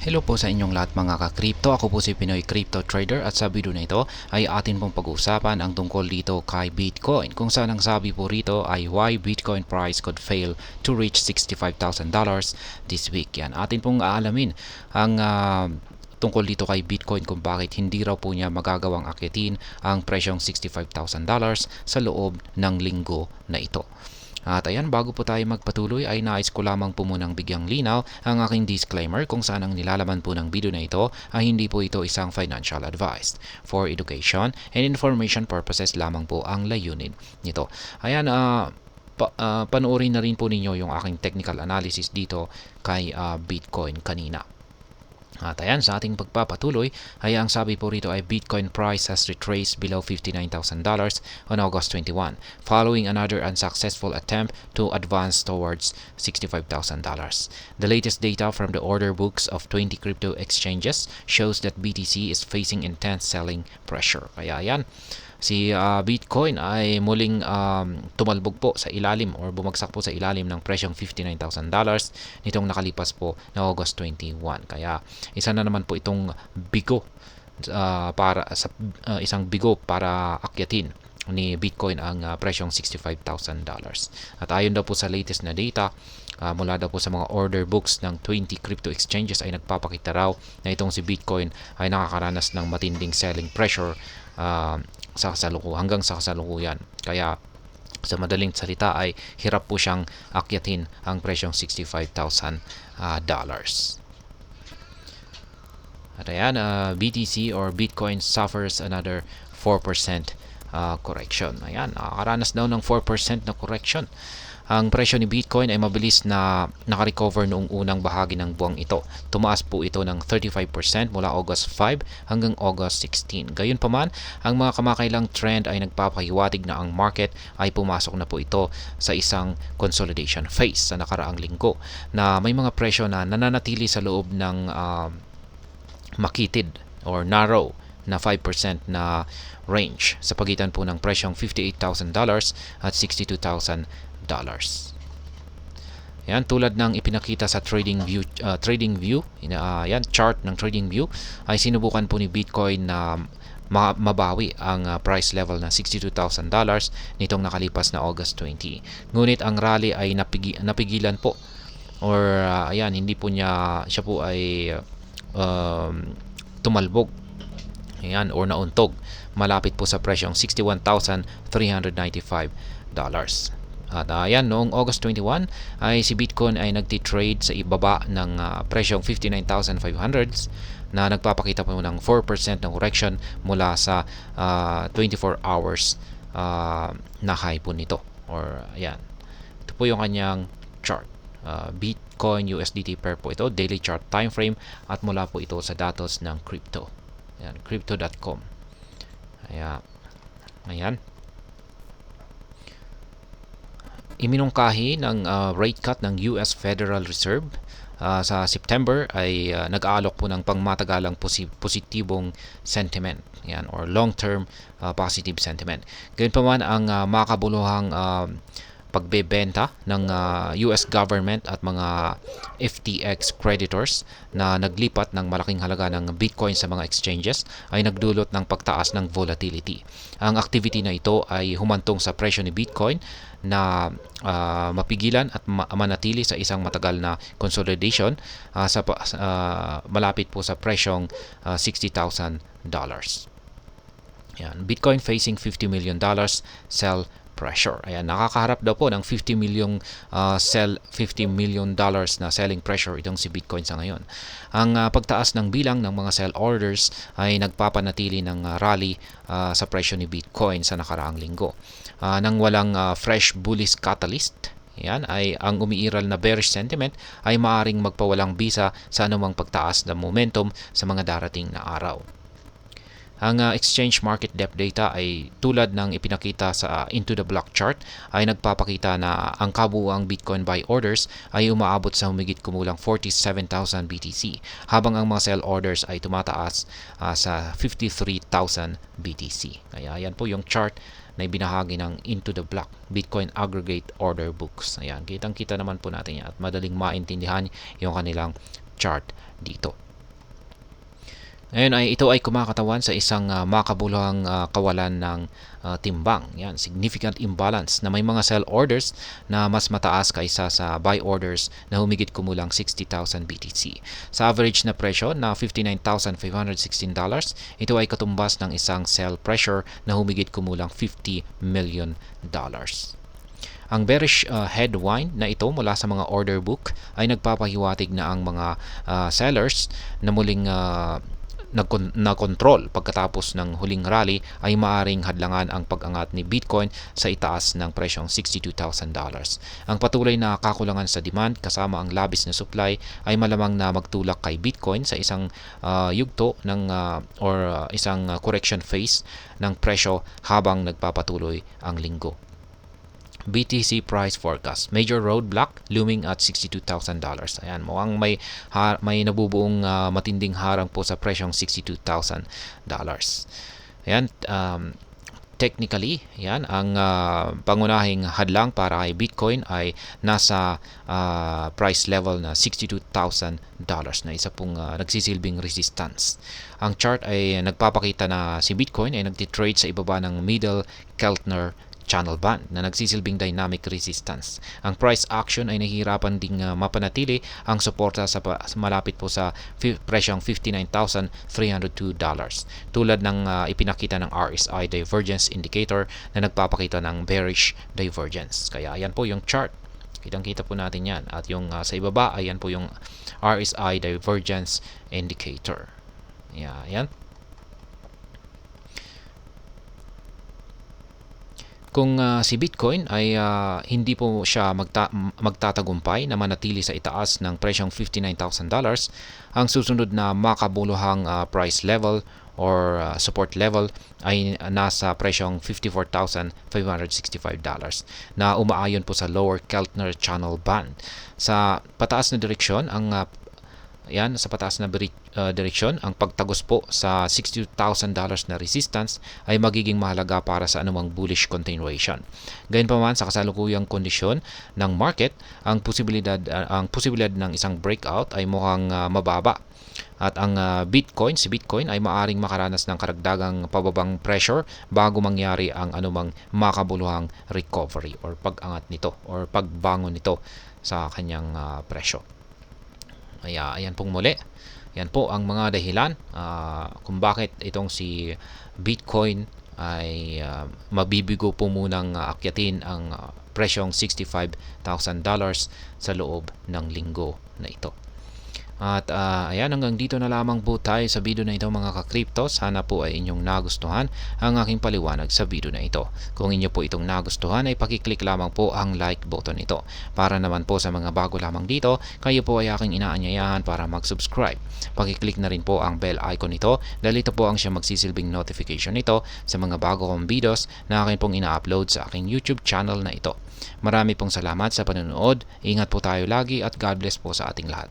Hello po sa inyong lahat mga ka-crypto. Ako po si Pinoy Crypto Trader at sa video na ito ay atin pong pag-uusapan ang tungkol dito kay Bitcoin. Kung saan ang sabi po rito ay why Bitcoin price could fail to reach $65,000 this week. Yan, atin pong aalamin ang tungkol dito kay Bitcoin kung bakit hindi raw po niya magagawang akyatin ang presyong $65,000 sa loob ng linggo na ito. At ayan, bago po tayo magpatuloy ay nais ko lamang po munang bigyang linaw ang aking disclaimer kung saan ang nilalaman po ng video na ito ay hindi po ito isang financial advice. For education and information purposes lamang po ang layunin nito. Ayan, panoorin na rin po ninyo yung aking technical analysis dito kay Bitcoin kanina. At ayan, sa ating pagpapatuloy ay ang sabi po rito ay Bitcoin price has retraced below $59,000 on August 21 following another unsuccessful attempt to advance towards $65,000. The latest data from the order books of 20 crypto exchanges shows that BTC is facing intense selling pressure. Kaya ayan, si Bitcoin ay muling tumalbog po sa ilalim or bumagsak po sa ilalim ng presyong $59,000 nitong nakalipas po na August 21. Kaya isa na naman po itong bigo para sa isang bigo para akyatin ni Bitcoin ang presyong $65,000. At ayon daw po sa latest na data mula daw po sa mga order books ng 20 crypto exchanges ay nagpapakita raw na itong si Bitcoin ay nakakaranas ng matinding selling pressure hanggang sa kasalukuyan. Kaya sa madaling salita ay hirap po siyang akyatin ang presyong $65,000. At ayan, BTC or Bitcoin suffers another 4% correction. Ayan, nakakaranas daw ng 4% na correction. Ang presyo ni Bitcoin ay mabilis na nakarecover noong unang bahagi ng buwang ito. Tumaas po ito ng 35% mula August 5 hanggang August 16. Gayunpaman, ang mga kamakailang trend ay nagpapahiwatig na ang market ay pumasok na po ito sa isang consolidation phase sa nakaraang linggo na may mga presyo na nananatili sa loob ng makitid or narrow na 5% na range sa pagitan po ng presyong $58,000 at $62,000. Yan, tulad ng ipinakita sa TradingView, yan chart ng TradingView ay sinubukan po ni Bitcoin na mabawi ang price level na $62,000 nitong nakalipas na August 20. Ngunit ang rally ay napigilan po or ayan, hindi po siya po ay tumalbog. Ayan, or nauntog malapit po sa presyong $61,395. At ayan, noong August 21 ay si Bitcoin ay nagtitrade sa ibaba ng presyong 59,500 na nagpapakita po ng 4% ng correction mula sa 24 hours na high po nito. Or ayan, ito po yung kanyang chart. Bitcoin USDT pair po ito, daily chart time frame at mula po ito sa datos ng crypto. Ayan, crypto.com. Ayan. Iminungkahi ng rate cut ng US Federal Reserve sa September ay nag-aalok po ng pangmatagalang positibong sentiment, yan, or long-term positive sentiment. Gayunpaman ang makabuluhang pagbebenta ng US government at mga FTX creditors na naglipat ng malaking halaga ng Bitcoin sa mga exchanges ay nagdulot ng pagtaas ng volatility. Ang activity na ito ay humantong sa presyo ni Bitcoin na mapigilan at manatili sa isang matagal na consolidation malapit po sa presyong $60,000. Yan, Bitcoin facing $50 million sell pressure. Ayan, nakakaharap daw po ng $50 million na selling pressure itong si Bitcoin sa ngayon. Ang pagtaas ng bilang ng mga sell orders ay nagpapanatili ng rally sa presyo ni Bitcoin sa nakaraang linggo. Nang walang fresh bullish catalyst, yan ay ang umiiral na bearish sentiment ay maaring magpawalang bisa sa anumang pagtaas ng momentum sa mga darating na araw. Ang exchange market depth data ay tulad ng ipinakita sa into the block chart ay nagpapakita na ang kabuuang Bitcoin buy orders ay umaabot sa humigit kumulang 47,000 BTC habang ang mga sell orders ay tumataas sa 53,000 BTC. Kaya ayan po yung chart na ibinahagi ng into the block Bitcoin aggregate order books. Ayan, kitang-kita naman po natin yan at madaling maintindihan yung kanilang chart dito. Ngayon ay ito ay kumakatawan sa isang makabuluhang kawalan ng timbang. Yan, significant imbalance na may mga sell orders na mas mataas kaysa sa buy orders na humigit kumulang 60,000 BTC. Sa average na presyo na $59,516, ito ay katumbas ng isang sell pressure na humigit kumulang $50 million. Ang bearish headwind na ito mula sa mga order book ay nagpapahiwatig na ang mga sellers na muling na-control pagkatapos ng huling rally ay maaring hadlangan ang pag-angat ni Bitcoin sa itaas ng presyong $62,000. Ang patuloy na kakulangan sa demand kasama ang labis na supply ay malamang na magtulak kay Bitcoin sa isang yugto ng isang correction phase ng presyo habang nagpapatuloy ang linggo. BTC price forecast. Major roadblock looming at $62,000. Ayan, mukhang may nabubuong matinding harang po sa presyong $62,000. Ayan, technically, yan ang pangunahing hadlang para kay Bitcoin ay nasa price level na $62,000 na isa pong nagsisilbing resistance. Ang chart ay nagpapakita na si Bitcoin ay nagtitrade sa ibaba ng middle Keltner channel band na nagsisilbing dynamic resistance. Ang price action ay nahihirapan ding mapanatili ang suporta sa malapit po sa presyong $59,302 tulad ng ipinakita ng RSI divergence indicator na nagpapakita ng bearish divergence. Kaya ayan po yung chart. Kitang-kita po natin yan. At yung sa ibaba, ayan po yung RSI divergence indicator. Ayan. Kung si Bitcoin ay hindi po siya magtatagumpay na manatili sa itaas ng presyong $59,000, ang susunod na makabuluhang price level or support level ay nasa presyong $54,565 na umaayon po sa lower Keltner channel band. Sa pataas na direksyon direksyon, ang pagtagos po sa $62,000 na resistance ay magiging mahalaga para sa anumang bullish continuation. Gayunpaman, sa kasalukuyang kondisyon ng market, ang posibilidad ng isang breakout ay mukhang mababa. At ang si Bitcoin ay maaring makaranas ng karagdagang pababang pressure bago mangyari ang anumang makabuluhang recovery or pag-angat nito or pagbangon nito sa kanyang presyo. Ayan pong muli. Yan po ang mga dahilan kung bakit itong si Bitcoin ay mabibigo po munang akyatin ang presyong $65,000 sa loob ng linggo na ito. At ayan, hanggang dito na lamang po tayo sa video na ito mga ka-crypto. Sana po ay inyong nagustuhan ang aking paliwanag sa video na ito. Kung inyo po itong nagustuhan ay pakiclick lamang po ang like button nito. Para naman po sa mga bago lamang dito, kayo po ay aking inaanyayahan para mag-subscribe. Pakiclick na rin po ang bell icon nito dahil ito po ang siya magsisilbing notification nito sa mga bago kong videos na akin pong ina-upload sa aking YouTube channel na ito. Marami pong salamat sa panonood. Ingat po tayo lagi at God bless po sa ating lahat.